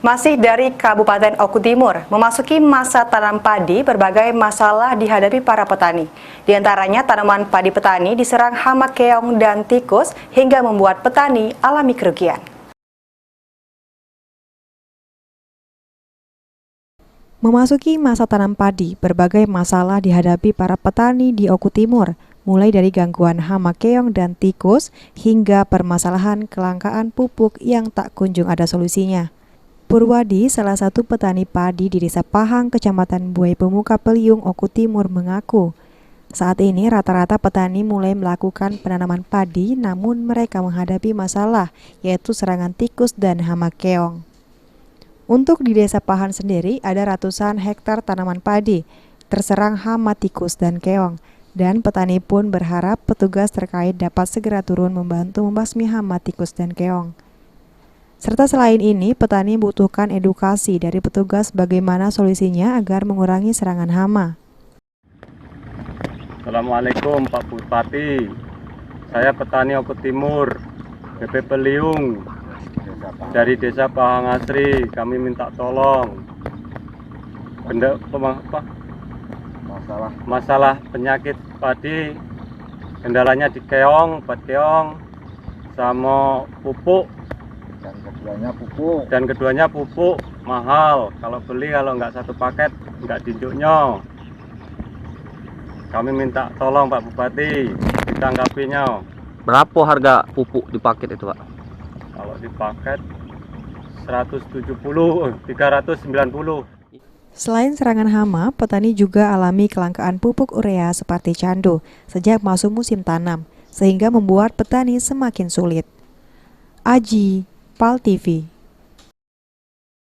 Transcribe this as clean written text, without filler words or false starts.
Masih dari Kabupaten Oku Timur, memasuki masa tanam padi, berbagai masalah dihadapi para petani. Di antaranya tanaman padi petani diserang hama keong dan tikus hingga membuat petani alami kerugian. Memasuki masa tanam padi, berbagai masalah dihadapi para petani di Oku Timur, mulai dari gangguan hama keong dan tikus hingga permasalahan kelangkaan pupuk yang tak kunjung ada solusinya. Purwadi, salah satu petani padi di Desa Pahang, Kecamatan Buai Pemuka Peliung, Oku Timur mengaku, saat ini rata-rata petani mulai melakukan penanaman padi, namun mereka menghadapi masalah, yaitu serangan tikus dan hama keong. Untuk di Desa Pahang sendiri, ada ratusan hektar tanaman padi terserang hama tikus dan keong, dan petani pun berharap petugas terkait dapat segera turun membantu membasmi hama tikus dan keong. Serta selain ini, petani membutuhkan edukasi dari petugas bagaimana solusinya agar mengurangi serangan hama. Assalamualaikum Pak Bupati, saya petani Oku Timur, BP Peliung, dari Desa Pahang Asri. Kami minta tolong masalah penyakit padi, kendalanya di keong, obat keong, sama pupuk. Dan keduanya pupuk mahal. Kalau beli, kalau nggak satu paket nggak dinduknya. Kami minta tolong Pak Bupati ditanggapinya. Berapa harga pupuk di paket itu, Pak? Kalau di paket 390. Selain serangan hama, petani juga alami kelangkaan pupuk urea seperti candu sejak masuk musim tanam, sehingga membuat petani semakin sulit. Aji, PAL TV.